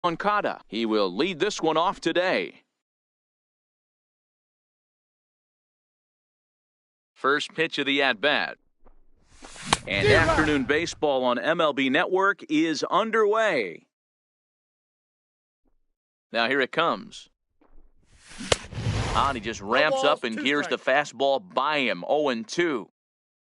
Moncada. He will lead this one off today. First pitch of the at-bat. And afternoon baseball on MLB Network is underway. Now here it comes. He just ramps up, and here's the fastball by him, 0-2.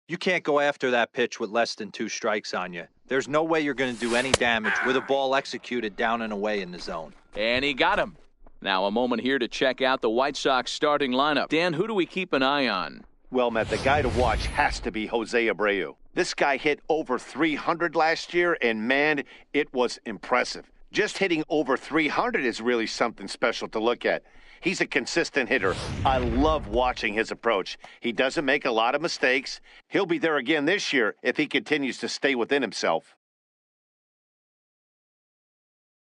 You can't go after that pitch with less than 2 strikes on you. There's no way you're going to do any damage with a ball executed down and away in the zone. And he got him. Now a moment here to check out the White Sox starting lineup. Dan, who do we keep an eye on? Well, Matt, the guy to watch has to be Jose Abreu. This guy hit over 300 last year, and man, it was impressive. Just hitting over 300 is really something special to look at. He's a consistent hitter. I love watching his approach. He doesn't make a lot of mistakes. He'll be there again this year if he continues to stay within himself.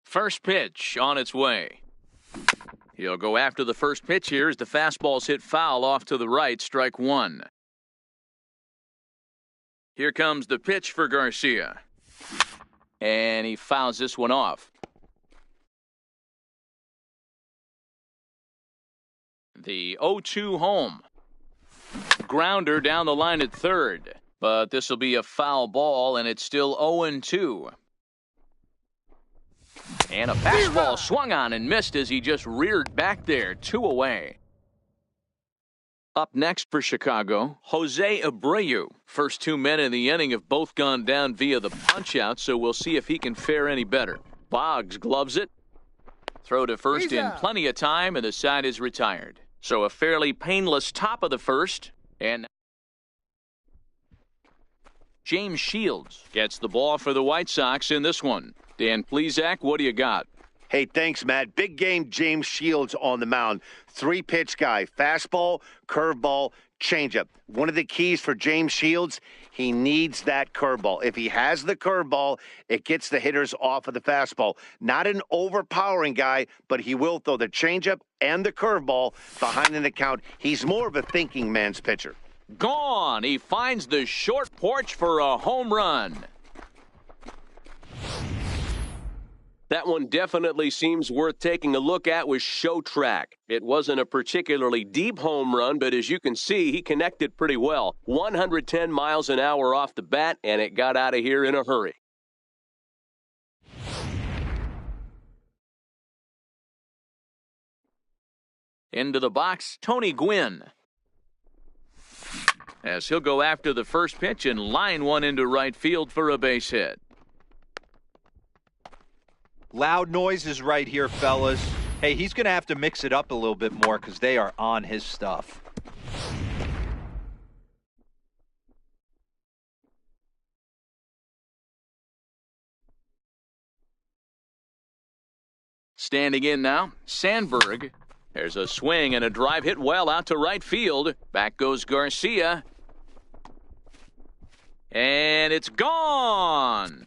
First pitch on its way. He'll go after the first pitch here as the fastball's hit foul off to the right, strike 1. Here comes the pitch for Garcia. And he fouls this one off. The 0-2 home. Grounder down the line at third. But this will be a foul ball, and it's still 0-2. And a fastball swung on and missed as he just reared back there, 2 away. Up next for Chicago, Jose Abreu. First 2 men in the inning have both gone down via the punch-out, so we'll see if he can fare any better. Boggs gloves it. Throw to first in plenty of time, and the side is retired. So a fairly painless top of the first, and James Shields gets the ball for the White Sox in this one. Dan Plesac, what do you got? Hey, thanks, Matt. Big game James Shields on the mound. 3-pitch guy. Fastball, curveball, changeup. One of the keys for James Shields, he needs that curveball. If he has the curveball, it gets the hitters off of the fastball. Not an overpowering guy, but he will throw the changeup and the curveball behind in the count. He's more of a thinking man's pitcher. Gone. He finds the short porch for a home run. That one definitely seems worth taking a look at with Show Track. It wasn't a particularly deep home run, but as you can see, he connected pretty well. 110 miles an hour off the bat, and it got out of here in a hurry. Into the box, Tony Gwynn. As he'll go after the first pitch and line one into right field for a base hit. Loud noises right here, fellas. Hey, he's going to have to mix it up a little bit more because they are on his stuff. Standing in now, Sandberg. There's a swing and a drive hit well out to right field. Back goes Garcia. And it's gone.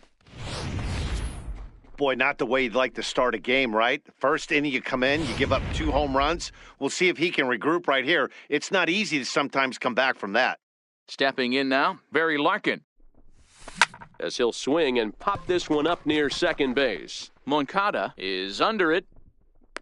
Boy, not the way you'd like to start a game, right? First inning, you come in, you give up 2 home runs. We'll see if he can regroup right here. It's not easy to sometimes come back from that. Stepping in now, Barry Larkin. As he'll swing and pop this one up near second base. Moncada is under it.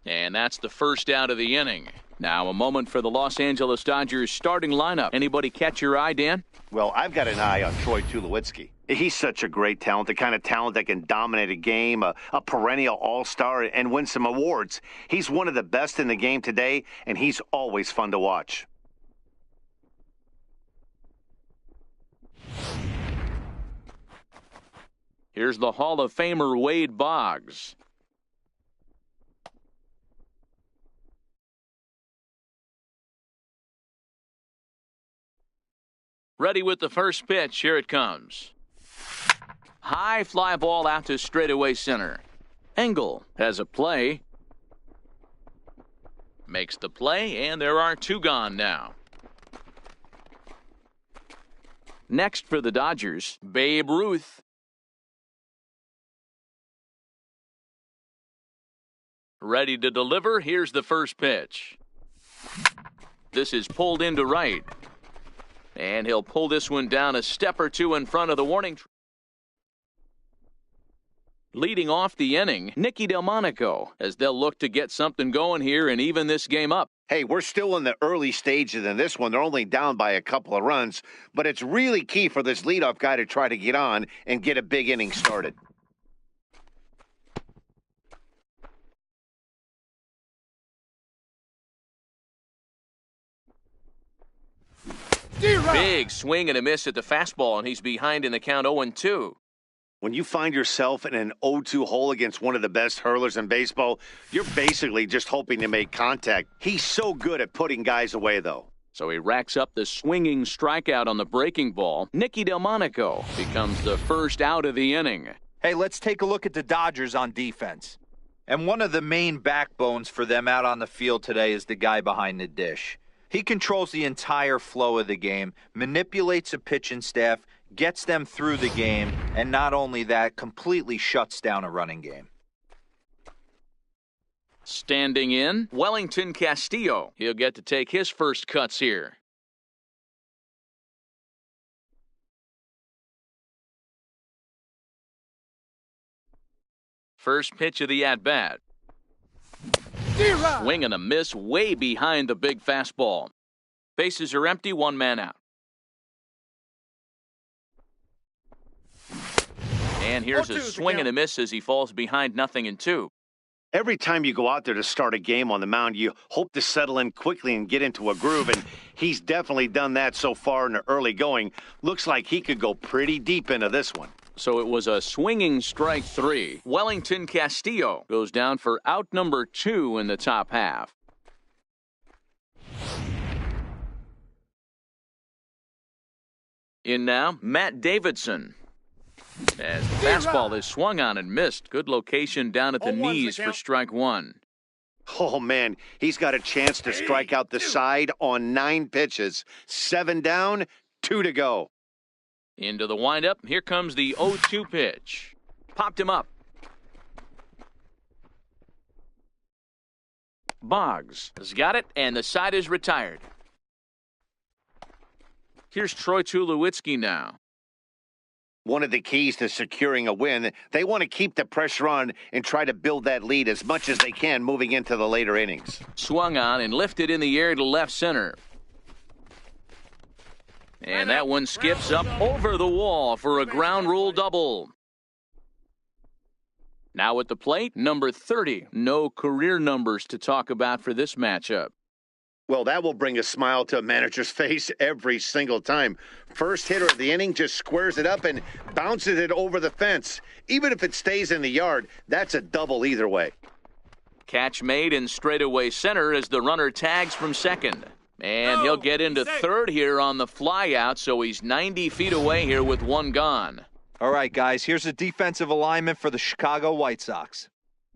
And that's the first out of the inning. Now a moment for the Los Angeles Dodgers starting lineup. Anybody catch your eye, Dan? Well, I've got an eye on Troy Tulowitzki. He's such a great talent, the kind of talent that can dominate a game, a perennial all-star, and win some awards. He's one of the best in the game today, and he's always fun to watch. Here's the Hall of Famer Wade Boggs. Ready with the first pitch. Here it comes. High fly ball out to straightaway center. Engel has a play. Makes the play, and there are 2 gone now. Next for the Dodgers, Babe Ruth. Ready to deliver. Here's the first pitch. This is pulled into right. And he'll pull this one down a step or 2 in front of the warning track. Leading off the inning, Nicky Delmonico, as they'll look to get something going here and even this game up. Hey, we're still in the early stages in this one. They're only down by a couple of runs, but it's really key for this leadoff guy to try to get on and get a big inning started. Big swing and a miss at the fastball, and he's behind in the count 0-2. When you find yourself in an 0-2 hole against one of the best hurlers in baseball, you're basically just hoping to make contact. He's so good at putting guys away, though. So he racks up the swinging strikeout on the breaking ball. Nicky Delmonico becomes the first out of the inning. Hey, let's take a look at the Dodgers on defense. And one of the main backbones for them out on the field today is the guy behind the dish. He controls the entire flow of the game, manipulates a pitching staff, gets them through the game, and not only that, completely shuts down a running game. Standing in, Wellington Castillo. He'll get to take his first cuts here. First pitch of the at-bat. Swing and a miss way behind the big fastball. Bases are empty, one man out. And here's a swing and a miss as he falls behind 0-2. Every time you go out there to start a game on the mound, you hope to settle in quickly and get into a groove, and he's definitely done that so far in the early going. Looks like he could go pretty deep into this one. So it was a swinging strike 3. Wellington Castillo goes down for out number 2 in the top half. In now, Matt Davidson. As the fastball is swung on and missed. Good location down at the knees for strike 1. Oh, man, he's got a chance to strike out the side on 9 pitches. 7 down, 2 to go. Into the windup. Here comes the 0-2 pitch. Popped him up. Boggs has got it, and the side is retired. Here's Troy Tulowitzki now. One of the keys to securing a win, they want to keep the pressure on and try to build that lead as much as they can moving into the later innings. Swung on and lifted in the air to left center. And that one skips up over the wall for a ground rule double. Now at the plate, number 30. No career numbers to talk about for this matchup. Well, that will bring a smile to a manager's face every single time. First hitter of the inning just squares it up and bounces it over the fence. Even if it stays in the yard, that's a double either way. Catch made in straightaway center as the runner tags from second. And he'll get into third here on the flyout, so he's 90 feet away here with one gone. All right, guys, here's a defensive alignment for the Chicago White Sox.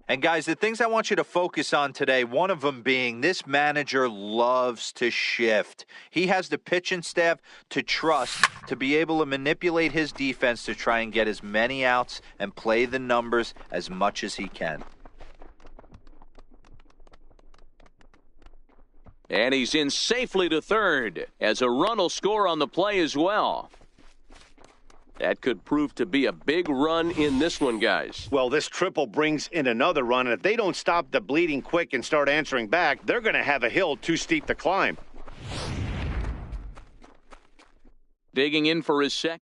And, guys, the things I want you to focus on today, one of them being this manager loves to shift. He has the pitching staff to trust to be able to manipulate his defense to try and get as many outs and play the numbers as much as he can. And he's in safely to third as a run will score on the play as well. That could prove to be a big run in this one, guys. Well, this triple brings in another run, and if they don't stop the bleeding quick and start answering back, they're going to have a hill too steep to climb. Digging in for his second.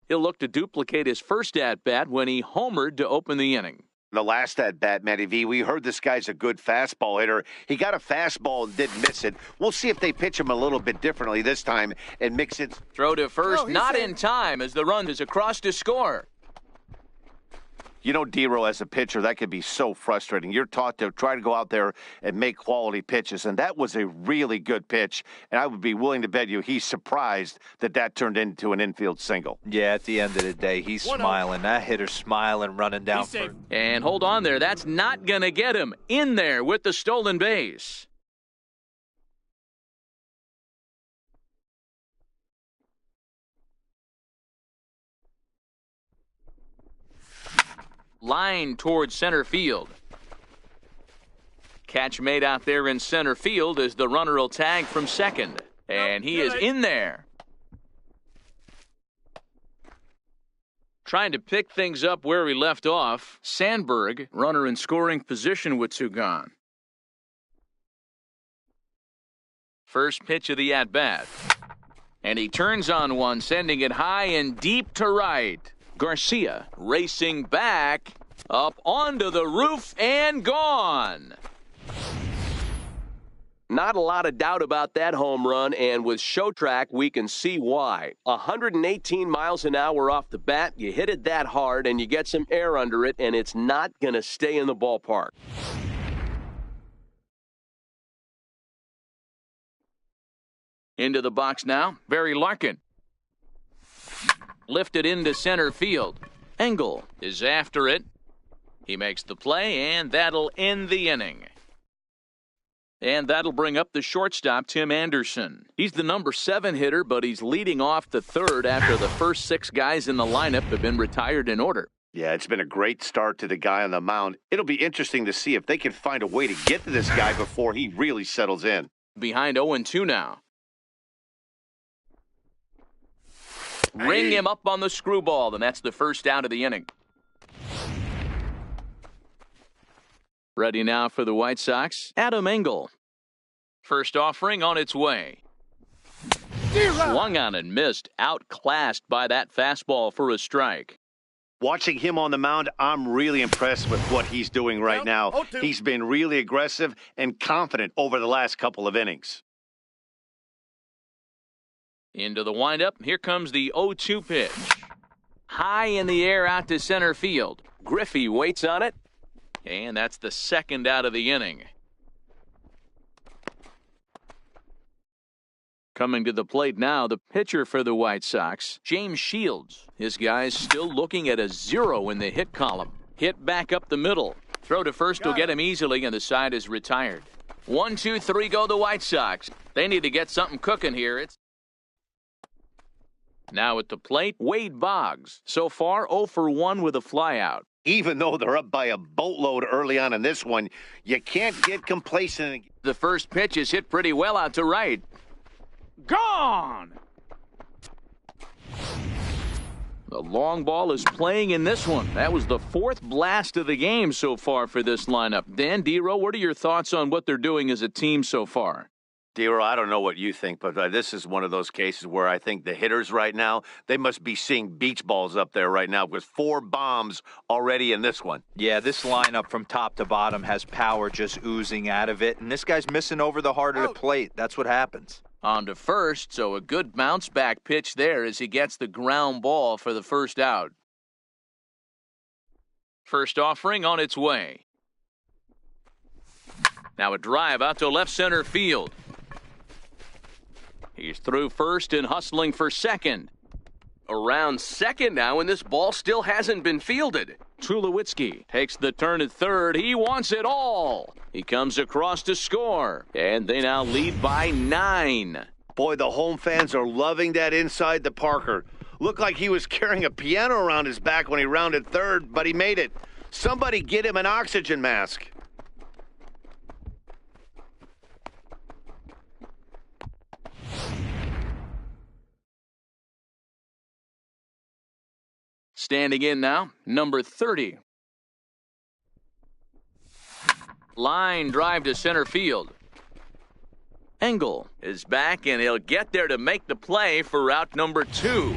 He'll look to duplicate his first at-bat when he homered to open the inning. The last at-bat, Matty V, we heard this guy's a good fastball hitter. He got a fastball and didn't miss it. We'll see if they pitch him a little bit differently this time and mix it. Throw to first, not in time as the run is across to score. You know, D-Row, as a pitcher, that could be so frustrating. You're taught to try to go out there and make quality pitches, and that was a really good pitch, and I would be willing to bet you he's surprised that that turned into an infield single. Yeah, at the end of the day, he's smiling. That hitter's smiling, running down. And hold on there. That's not going to get him in there with the stolen base. Line towards center field. Catch made out there in center field as the runner will tag from second. And he is in there. Trying to pick things up where we left off, Sandberg, runner in scoring position with two gone. First pitch of the at-bat. And he turns on one, sending it high and deep to right. Garcia racing back, up onto the roof and gone. Not a lot of doubt about that home run, and with ShowTrack, we can see why. 118 miles an hour off the bat, you hit it that hard, and you get some air under it, and it's not going to stay in the ballpark. Into the box now, Barry Larkin. Lifted into center field. Engel is after it. He makes the play, and that'll end the inning. And that'll bring up the shortstop, Tim Anderson. He's the number 7 hitter, but he's leading off the third after the first 6 guys in the lineup have been retired in order. Yeah, it's been a great start to the guy on the mound. It'll be interesting to see if they can find a way to get to this guy before he really settles in. Behind 0-2 now. Ring him up on the screwball, and that's the first out of the inning. Ready now for the White Sox, Adam Engel. First offering on its way. Swung on and missed, outclassed by that fastball for a strike. Watching him on the mound, I'm really impressed with what he's doing right now. He's been really aggressive and confident over the last couple of innings. Into the windup, here comes the 0-2 pitch. High in the air out to center field. Griffey waits on it. And that's the second out of the inning. Coming to the plate now, the pitcher for the White Sox, James Shields. His guys still looking at a 0 in the hit column. Hit back up the middle. Throw to first will get him easily, and the side is retired. 1, 2, 3 go the White Sox. They need to get something cooking here. It's now at the plate, Wade Boggs. So far, 0 for 1 with a flyout. Even though they're up by a boatload early on in this one, you can't get complacent. The first pitch is hit pretty well out to right. Gone! The long ball is playing in this one. That was the 4th blast of the game so far for this lineup. Dan Dero, what are your thoughts on what they're doing as a team so far? Dero, I don't know what you think, but this is one of those cases where I think the hitters right now, they must be seeing beach balls up there right now with 4 bombs already in this one. Yeah, this lineup from top to bottom has power just oozing out of it, and this guy's missing over the heart of the plate. That's what happens. On to first, so a good bounce back pitch there as he gets the ground ball for the first out. First offering on its way. Now a drive out to left center field. He's through first and hustling for second. Around second now, and this ball still hasn't been fielded. Tulowitzki takes the turn at third. He wants it all. He comes across to score, and they now lead by 9. Boy, the home fans are loving that inside the Parker. Looked like he was carrying a piano around his back when he rounded third, but he made it. Somebody get him an oxygen mask. Standing in now, number 30. Line drive to center field. Engel is back, and he'll get there to make the play for out number 2.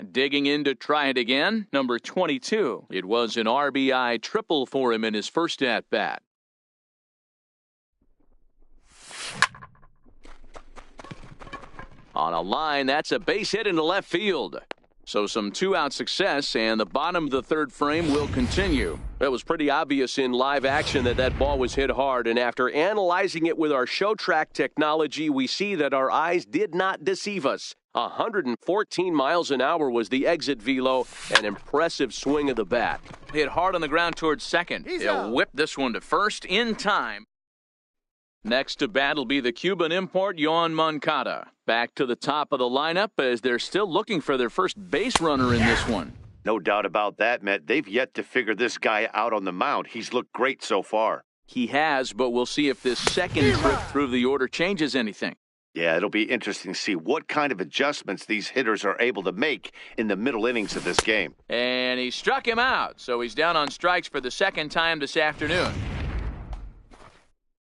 Digging in to try it again, number 22. It was an RBI triple for him in his first at-bat. On a line, that's a base hit into left field. So some 2-out success, and the bottom of the third frame will continue. It was pretty obvious in live action that ball was hit hard, and after analyzing it with our ShowTrack technology, we see that our eyes did not deceive us. 114 miles an hour was the exit velo, an impressive swing of the bat. Hit hard on the ground towards second. He'll whip this one to first in time. Next to bat will be the Cuban import, Yoan Moncada. Back to the top of the lineup as they're still looking for their first base runner in this one. No doubt about that, Matt. They've yet to figure this guy out on the mound. He's looked great so far. He has, but we'll see if this second trip through the order changes anything. Yeah, it'll be interesting to see what kind of adjustments these hitters are able to make in the middle innings of this game. And he struck him out, so he's down on strikes for the second time this afternoon.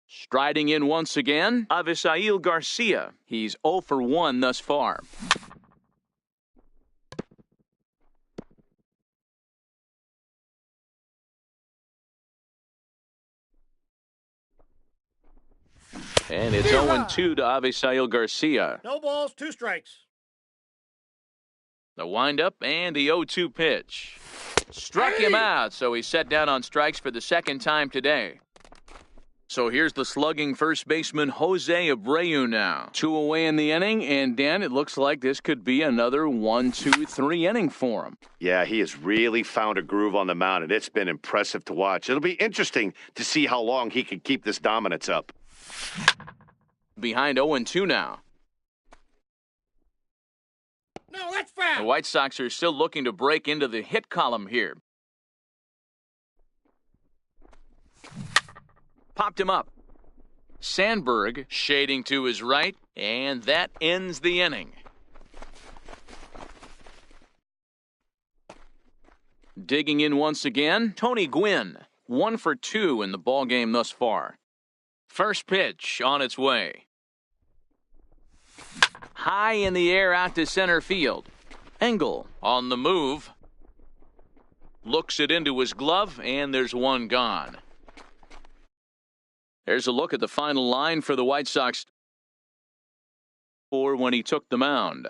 Striding in once again, Avisail Garcia. He's 0 for 1 thus far. And it's 0-2 to Avisail Garcia. No balls, 2 strikes. The windup and the 0-2 pitch. Struck him out, so he's set down on strikes for the second time today. So here's the slugging first baseman Jose Abreu now. 2 away in the inning, and Dan, it looks like this could be another 1, 2, 3 inning for him. Yeah, he has really found a groove on the mound, and it's been impressive to watch. It'll be interesting to see how long he can keep this dominance up. Behind 0-2 now. No, that's foul. The White Sox are still looking to break into the hit column here. Popped him up. Sandberg shading to his right, and that ends the inning. Digging in once again, Tony Gwynn. 1 for 2 in the ballgame thus far. First pitch on its way. High in the air out to center field. Engel on the move. Looks it into his glove, and there's one gone. There's a look at the final line for the White Sox or when he took the mound.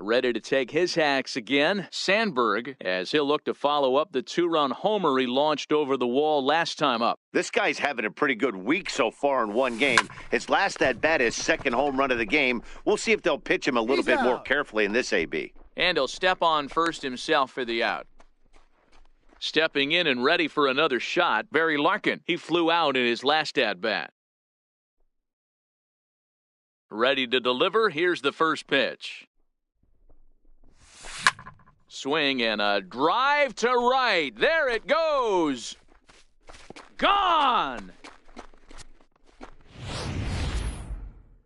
Ready to take his hacks again, Sandberg, as he'll look to follow up the 2-run homer he launched over the wall last time up. This guy's having a pretty good week so far in one game. His last at-bat, his second home run of the game. We'll see if they'll pitch him a little bit more carefully in this AB. And he'll step on first himself for the out. Stepping in and ready for another shot, Barry Larkin. He flew out in his last at-bat. Ready to deliver, here's the first pitch. Swing and a drive to right. There it goes. Gone.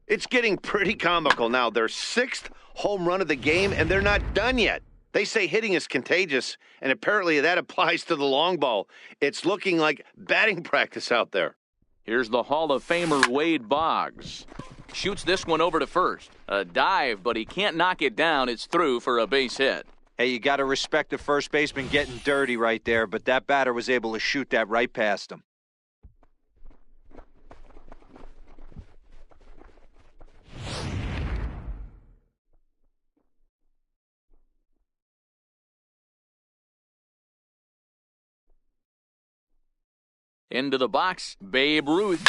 It's getting pretty comical now. Their 6th home run of the game, and they're not done yet. They say hitting is contagious, and apparently that applies to the long ball. It's looking like batting practice out there. Here's the Hall of Famer Wade Boggs. Shoots this one over to first. A dive, but he can't knock it down. It's through for a base hit. Hey, you got to respect the first baseman getting dirty right there, but that batter was able to shoot that right past him. Into the box, Babe Ruth.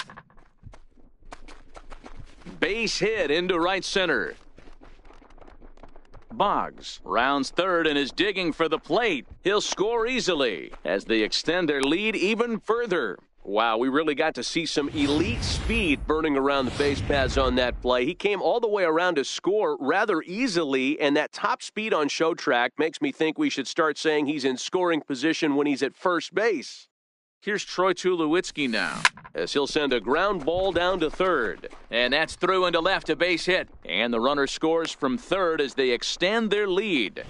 Base hit into right center. Boggs rounds third and is digging for the plate. He'll score easily as they extend their lead even further. Wow, we really got to see some elite speed burning around the base paths on that play. He came all the way around to score rather easily, and that top speed on Show Track makes me think we should start saying he's in scoring position when he's at first base. Here's Troy Tulowitzki now, as he'll send a ground ball down to third. And that's through into left, a base hit. And the runner scores from third as they extend their lead.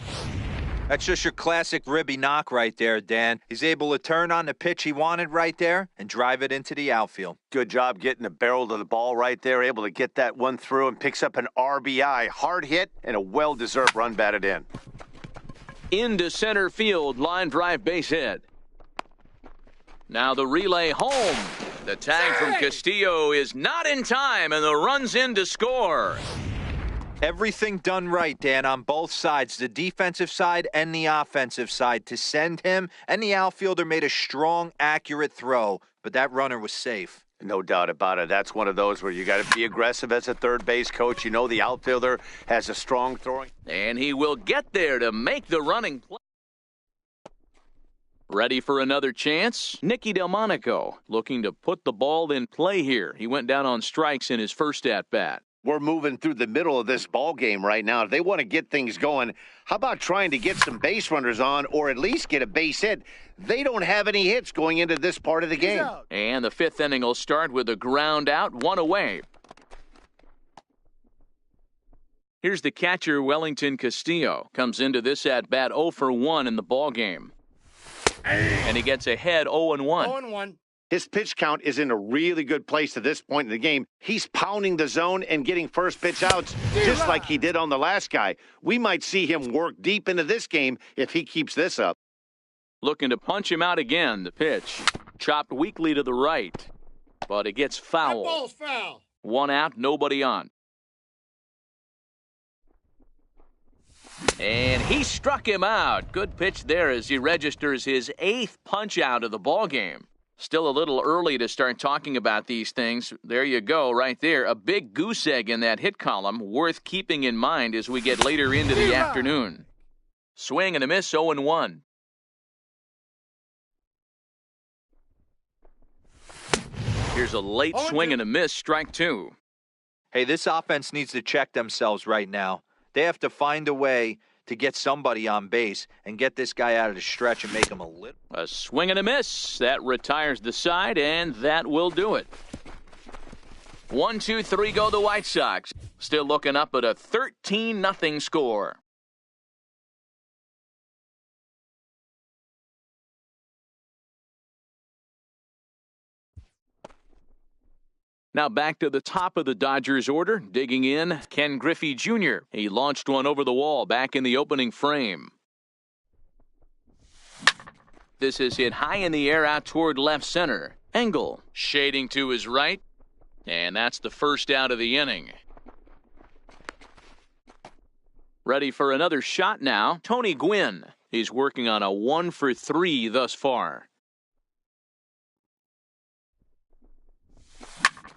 That's just your classic ribby knock right there, Dan. He's able to turn on the pitch he wanted right there and drive it into the outfield. Good job getting the barrel to the ball right there, able to get that one through and picks up an RBI. Hard hit and a well-deserved run batted in. Into center field, line drive base hit. Now the relay home. The tag from Castillo is not in time, and the run's in to score. Everything done right, Dan, on both sides, the defensive side and the offensive side, to send him, and the outfielder made a strong, accurate throw, but that runner was safe. No doubt about it. That's one of those where you got to be aggressive as a third base coach. You know the outfielder has a strong throwing. And he will get there to make the running play. Ready for another chance? Nicky Delmonico looking to put the ball in play here. He went down on strikes in his first at-bat. We're moving through the middle of this ball game right now. If they want to get things going, how about trying to get some base runners on or at least get a base hit? They don't have any hits going into this part of the game. And the fifth inning will start with a ground out, one away. Here's the catcher, Wellington Castillo. Comes into this at-bat 0 for 1 in the ball game. And he gets ahead 0-1. 0-1. His pitch count is in a really good place at this point in the game. He's pounding the zone and getting first pitch outs just like he did on the last guy. We might see him work deep into this game if he keeps this up. Looking to punch him out again. The pitch chopped weakly to the right, but it gets That foul. ball's foul. 1 out, nobody on. And he struck him out. Good pitch there as he registers his 8th punch out of the ball game. Still a little early to start talking about these things. There you go, right there. A big goose egg in that hit column, worth keeping in mind as we get later into the afternoon. Swing and a miss, 0-1. Here's a late swing and a miss, strike 2. Hey, this offense needs to check themselves right now. They have to find a way to get somebody on base and get this guy out of the stretch and make him a little. A swing and a miss. That retires the side, and that will do it. 1, 2, 3 go the White Sox. Still looking up at a 13-0 score. Now back to the top of the Dodgers order, digging in, Ken Griffey Jr. He launched one over the wall back in the opening frame. This is hit high in the air out toward left center. Engel shading to his right, and that's the first out of the inning. Ready for another shot now, Tony Gwynn. He's working on a 1 for 3 thus far.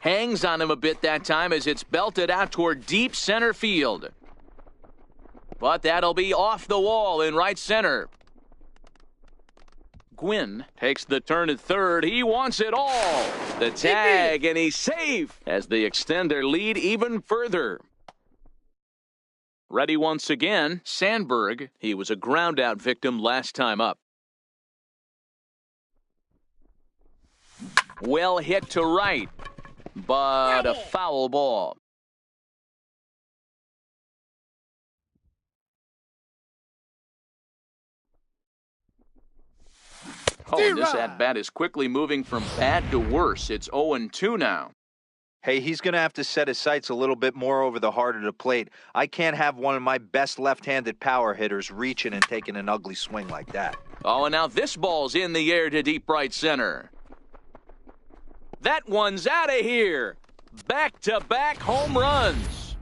Hangs on him a bit that time as it's belted out toward deep center field. But that'll be off the wall in right center. Gwynn takes the turn at third. He wants it all. The tag, and he's safe as they extend their lead even further. Ready once again, Sandberg. He was a ground-out victim last time up. Well hit to right, but a foul ball. Oh, and this at-bat is quickly moving from bad to worse. It's 0-2 now. Hey, he's going to have to set his sights a little bit more over the heart of the plate. I can't have one of my best left-handed power hitters reaching and taking an ugly swing like that. Oh, and now this ball's in the air to deep right center. That one's out of here. Back-to-back home runs.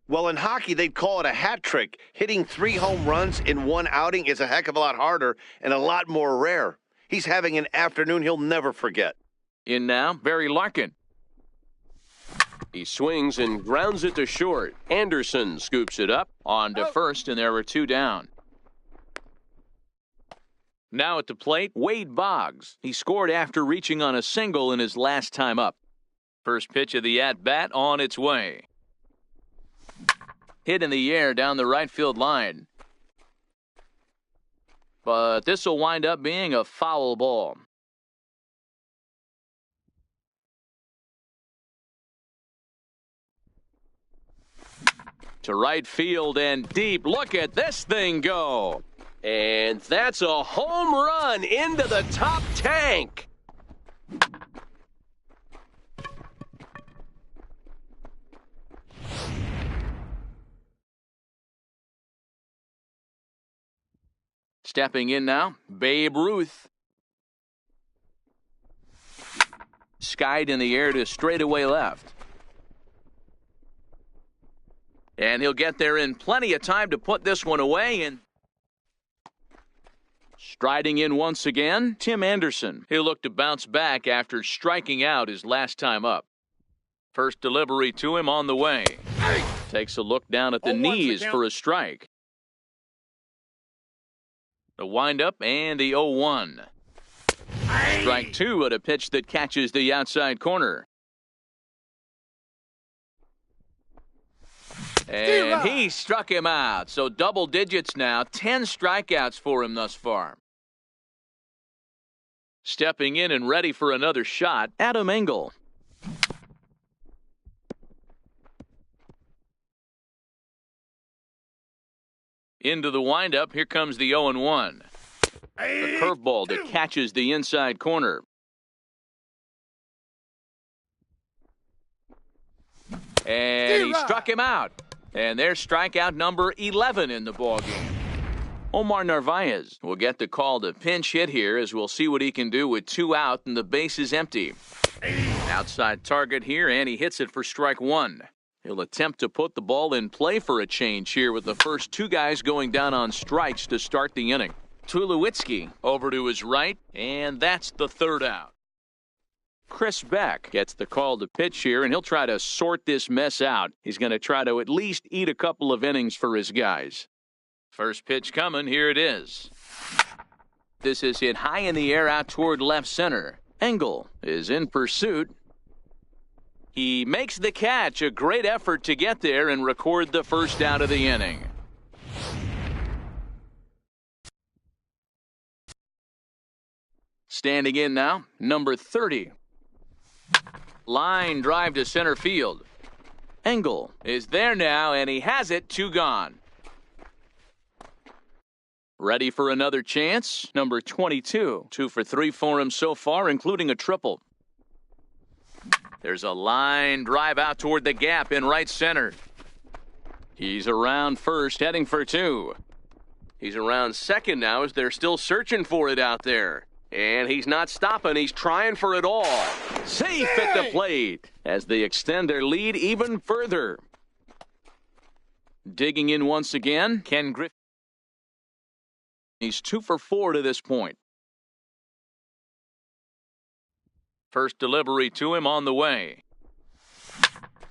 Well, in hockey, they'd call it a hat trick. Hitting 3 home runs in one outing is a heck of a lot harder and a lot more rare. He's having an afternoon he'll never forget. In now, Barry Larkin. He swings and grounds it to short. Anderson scoops it up on to first, and there were 2 down. Now at the plate, Wade Boggs. He scored after reaching on a single in his last time up. First pitch of the at-bat on its way. Hit in the air down the right field line. But this will wind up being a foul ball. To right field and deep. Look at this thing go. And that's a home run into the top tank. Stepping in now, Babe Ruth. Skied in the air to straightaway left. And he'll get there in plenty of time to put this one away. And striding in once again, Tim Anderson. He'll look to bounce back after striking out his last time up. First delivery to him on the way. Takes a look down at the knees for a strike. The windup and the 0-1. Strike 2 at a pitch that catches the outside corner. And he struck him out. So double digits now, 10 strikeouts for him thus far. Stepping in and ready for another shot, Adam Engel. Into the windup, here comes the 0-1. The curveball that catches the inside corner. And he struck him out. And there's strikeout number 11 in the ballgame. Omar Narvaez will get the call to pinch hit here, as we'll see what he can do with 2 out and the base is empty. Outside target here, and he hits it for strike 1. He'll attempt to put the ball in play for a change here with the first 2 guys going down on strikes to start the inning. Tulowitzki over to his right, and that's the 3rd out. Chris Beck gets the call to pitch here, and he'll try to sort this mess out. He's going to try to at least eat a couple of innings for his guys. First pitch coming, here it is. This is hit high in the air out toward left center. Engel is in pursuit. He makes the catch, a great effort to get there and record the first out of the inning. Standing in now, number 30. Line drive to center field. Engel is there now, and he has it, 2 gone. Ready for another chance, number 22. 2 for 3 for him so far, including a triple. There's a line drive out toward the gap in right center. He's around first, heading for 2. He's around second now as they're still searching for it out there. And he's not stopping. He's trying for it all. Safe at the plate as they extend their lead even further. Digging in once again, Ken Griffey. He's 2 for 4 to this point. First delivery to him on the way.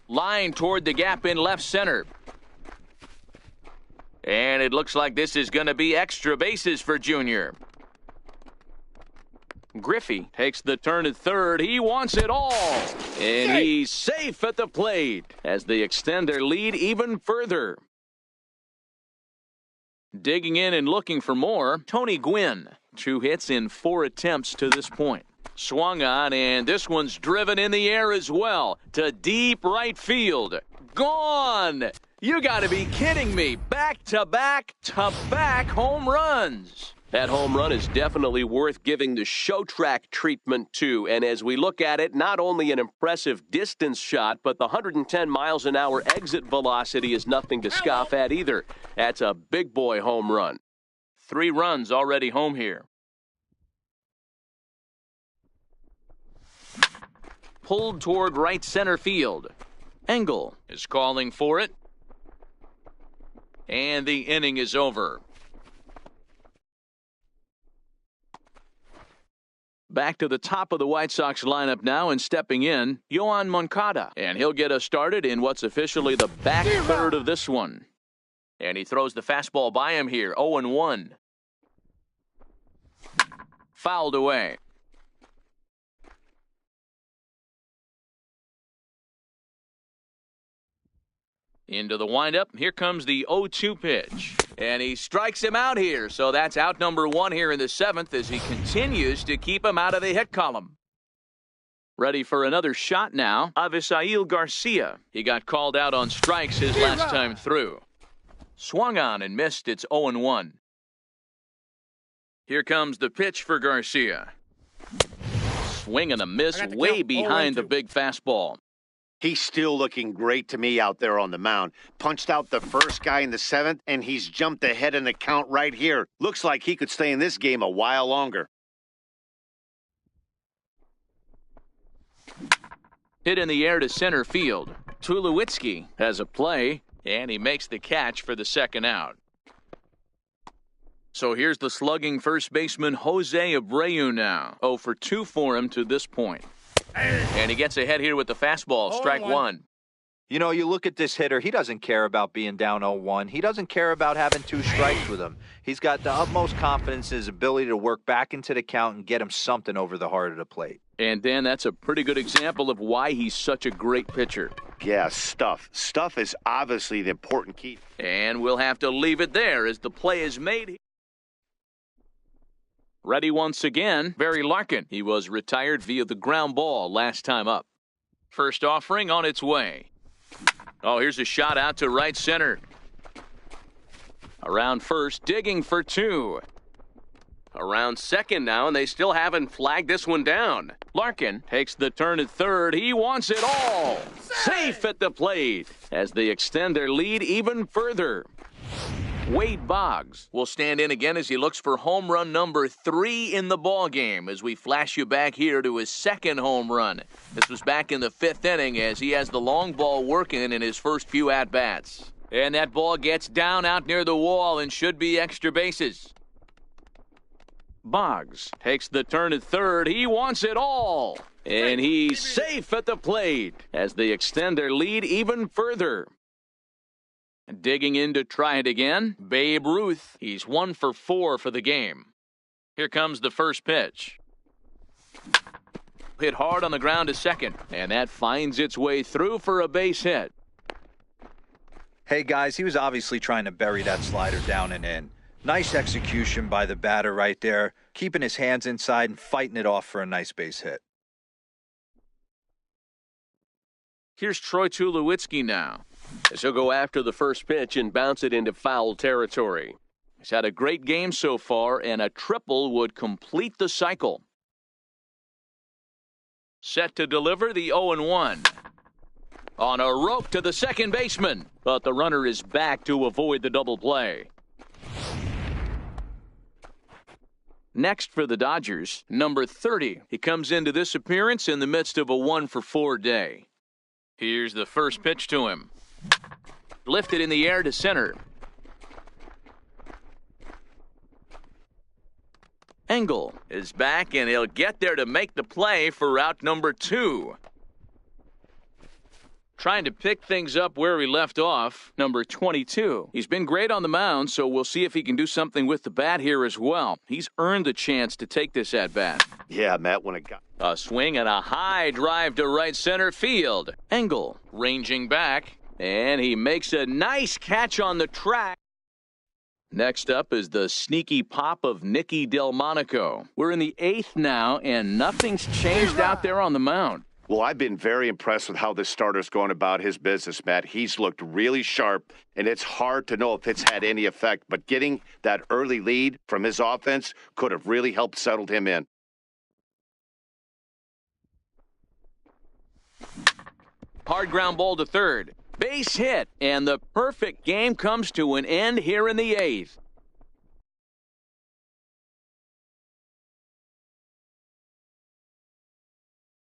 Line toward the gap in left center. And it looks like this is going to be extra bases for Junior. Griffey takes the turn at third. He wants it all. And he's safe at the plate as they extend their lead even further. Digging in and looking for more, Tony Gwynn. 2 hits in 4 attempts to this point. Swung on, and this one's driven in the air as well to deep right field. Gone! You got to be kidding me. Back-to-back home runs. That home run is definitely worth giving the show track treatment to. And as we look at it, not only an impressive distance shot, but the 110 miles an hour exit velocity is nothing to scoff at either. That's a big boy home run. 3 runs already home here. Pulled toward right center field. Engel is calling for it. And the inning is over. Back to the top of the White Sox lineup now, and stepping in, Yoan Moncada. And he'll get us started in what's officially the back third of this one. And he throws the fastball by him here, 0-1. Fouled away. Into the windup, here comes the 0-2 pitch. And he strikes him out here, so that's out number 1 here in the 7th as he continues to keep him out of the hit column. Ready for another shot now, Avisail Garcia. He got called out on strikes his last time through. Swung on and missed, it's 0-1. Here comes the pitch for Garcia. Swing and a miss way behind the big fastball. He's still looking great to me out there on the mound. Punched out the first guy in the 7th, and he's jumped ahead in the count right here. Looks like he could stay in this game a while longer. Hit in the air to center field. Tulowitzki has a play, and he makes the catch for the 2nd out. So here's the slugging first baseman Jose Abreu now. 0 for 2 for him to this point. And he gets ahead here with the fastball, strike 1. You know, you look at this hitter, he doesn't care about being down 0-1. He doesn't care about having 2 strikes with him. He's got the utmost confidence in his ability to work back into the count and get him something over the heart of the plate. And Dan, that's a pretty good example of why he's such a great pitcher. Yeah, stuff. Stuff is obviously the important key. And we'll have to leave it there as the play is made. Ready once again, Barry Larkin. He was retired via the ground ball last time up. First offering on its way. Oh, here's a shot out to right center. Around first, digging for 2. Around second now, and they still haven't flagged this one down. Larkin takes the turn at third. He wants it all. Safe at the plate as they extend their lead even further. Wade Boggs will stand in again as he looks for home run number 3 in the ballgame as we flash you back here to his second home run. This was back in the 5th inning as he has the long ball working in his first few at-bats. And that ball gets down out near the wall and should be extra bases. Boggs takes the turn at third. He wants it all. And he's safe at the plate as they extend their lead even further. Digging in to try it again, Babe Ruth. He's 1 for 4 for the game. Here comes the first pitch. Hit hard on the ground to second, and that finds its way through for a base hit. Hey, guys, he was obviously trying to bury that slider down and in. Nice execution by the batter right there, keeping his hands inside and fighting it off for a nice base hit. Here's Troy Tulowitzki now, as he'll go after the first pitch and bounce it into foul territory. He's had a great game so far, and a triple would complete the cycle. Set to deliver the 0-1. On a rope to the second baseman, but the runner is back to avoid the double play. Next for the Dodgers, number 30. He comes into this appearance in the midst of a 1 for 4 day. Here's the first pitch to him. Lifted in the air to center. Engel is back, and he'll get there to make the play for out number 2. Trying to pick things up where he left off, number 22. He's been great on the mound, so we'll see if he can do something with the bat here as well. He's earned the chance to take this at-bat. Yeah, Matt, when it got... A swing and a high drive to right center field. Engel ranging back, and he makes a nice catch on the track. Next up is the sneaky pop of Nicky Delmonico. We're in the 8th now, and nothing's changed out there on the mound. Well, I've been very impressed with how this starter's going about his business, Matt. He's looked really sharp, and it's hard to know if it's had any effect. But getting that early lead from his offense could have really helped settle him in. Hard ground ball to third. Base hit, and the perfect game comes to an end here in the 8th.